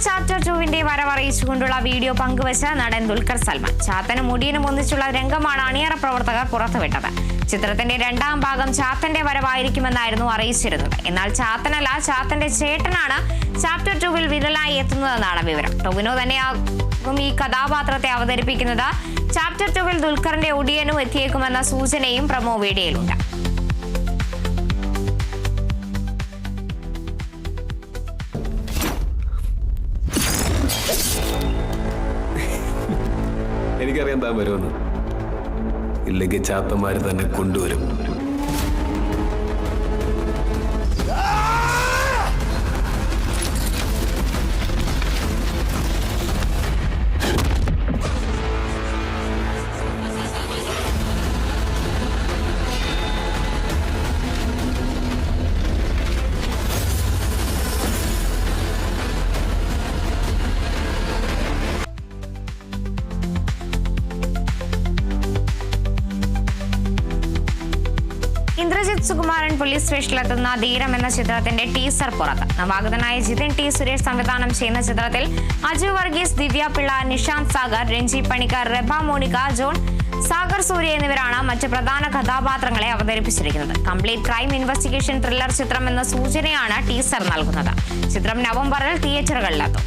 Chapter 2 വരവറിയിച്ചുകൊണ്ടുള്ള video പങ്കുവച്ച നടൻ ദുൽഖർ സൽമാൻ. ചാത്തനും മുടിയനും ഒന്നിച്ചുള്ള രംഗമാണ് അണിയറ പ്രവർത്തകർ പുറത്തുവിട്ടത്. ചിത്രത്തിന്റെ 2ാം ഭാഗം ചാത്തന്റെ വരവായിരിക്കുമെന്നായിരുന്നു അറിയിച്ചിരുന്നത്. എന്നാൽ ചാത്തനല്ല, ചാത്തന്റെ ചേട്ടനാണ് ചാപ്റ്റർ 2 വിരലായി എത്തുന്നതെന്നാണ് വിവരം. ടൊവിനോ തന്നെയാകും ഈ കഥാപാത്രത്തെ അവതരിപ്പിക്കുന്നത്. ചാപ്റ്റർ 2 ദുൽഖറിന്റെ ഒടിയനും എത്തിയേക്കുമെന്ന സൂചനയും പ്രമോ വീഡിയോയിലുണ്ട്. എനിക്കറിയാൻ താൻ വരുമെന്ന്. ഇല്ലെങ്കിൽ ചാത്തന്മാര് തന്നെ കൊണ്ടുവരും. ഇന്ദ്രജിത് സുകുമാരൻ പോലീസ് സ്റ്റേഷനിലെത്തുന്ന ധീരം എന്ന ചിത്രത്തിന്റെ ടീസർ പുറത്ത്. നവാഗതനായ ജിതിൻ ടി സുരേഷ് സംവിധാനം ചെയ്യുന്ന ചിത്രത്തിൽ അജു വർഗീസ്, ദിവ്യ പിള്ള, നിഷാന്ത് സാഗർ, രഞ്ജി പണിക്കർ, റെബ മോണിക, ജോൺ, സാഗർ സൂര്യ എന്നിവരാണ് മറ്റ് പ്രധാന കഥാപാത്രങ്ങളെ അവതരിപ്പിച്ചിരിക്കുന്നത്. കംപ്ലീറ്റ് ക്രൈം ഇൻവെസ്റ്റിഗേഷൻ ത്രില്ലർ ചിത്രം എന്ന സൂചനയാണ് ടീസർ നൽകുന്നത്. ചിത്രം നവംബറിൽ തിയേറ്ററുകളിലെത്തും.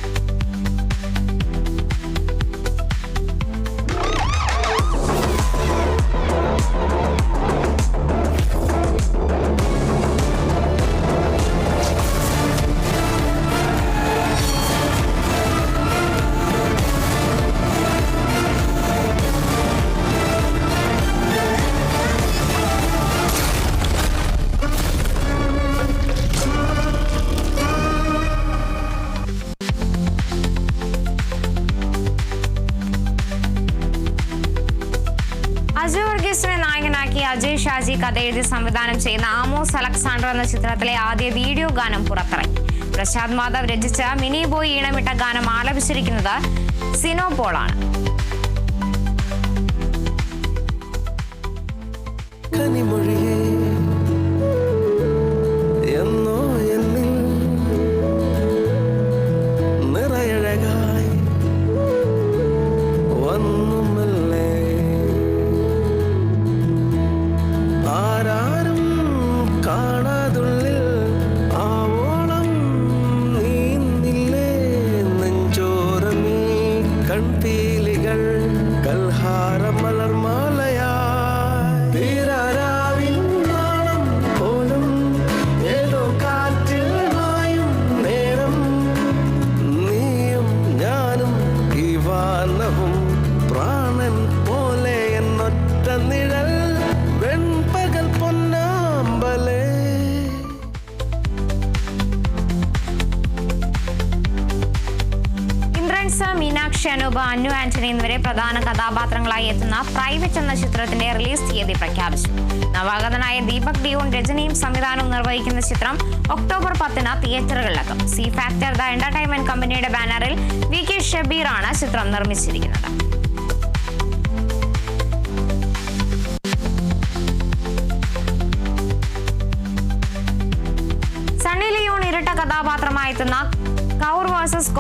അജു വർഗീസിനെ നായകനാക്കി അജയ് ഷാജി കഥ എഴുതി സംവിധാനം ചെയ്യുന്ന ആമോസ് അലക്സാണ്ടർ എന്ന ചിത്രത്തിലെ ആദ്യ വീഡിയോ ഗാനം പുറത്തിറങ്ങി. പ്രശാന്ത് മാധവ് രചിച്ച മിനി ബോയ് ഈണമിട്ട ഗാനം ആലപിച്ചിരിക്കുന്നത് സിനോ പോളാണ്. മീനാക്ഷി, അനൂപ്, അന്നു ആന്റണി എന്നിവരെ പ്രധാന കഥാപാത്രങ്ങളായി എത്തുന്ന പ്രൈവറ്റ് എന്ന ചിത്രത്തിന്റെ റിലീസ് തീയതി പ്രഖ്യാപിച്ചു. നവാഗതനായ ദീപക് ഡിയോൺ രചനയും സംവിധാനവും നിർവഹിക്കുന്ന ചിത്രം ഒക്ടോബർ 10 തിയേറ്ററുകളിലെത്തും. സി ഫാക്ടർ ദ എന്റർടൈൻമെന്റ് കമ്പനിയുടെ ബാനറിൽ VK ഷബീറാണ് ചിത്രം നിർമ്മിച്ചിരിക്കുന്നത്. സണ്ണി ലിയോൺ ഇരട്ട കഥാപാത്രമായി എത്തുന്ന Kaur versus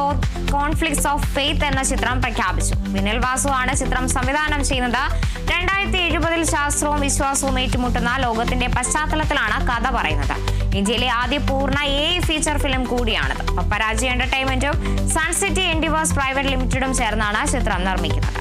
conflicts of faith എന്ന ചിത്രം പ്രഖ്യാപിച്ചു. വിനൽ വാസു ആണ് ചിത്രം സംവിധാനം ചെയ്യുന്നത്. 2070 ശാസ്ത്രവും വിശ്വാസവും ഏറ്റുമുട്ടുന്ന ലോകത്തിന്റെ പശ്ചാത്തലത്തിലാണ് കഥ പറയുന്നത്. ഇന്ത്യയിലെ ആദ്യ പൂർണ്ണ AI ഫീച്ചർ ഫിലിം കൂടിയാണിത്. പപ്പരാജി എന്റർടൈൻമെന്റും സൺസിറ്റി എൻഡിവേഴ്സ് പ്രൈവറ്റ് ലിമിറ്റഡും ചേർന്നാണ് ചിത്രം നിർമ്മിക്കുന്നത്.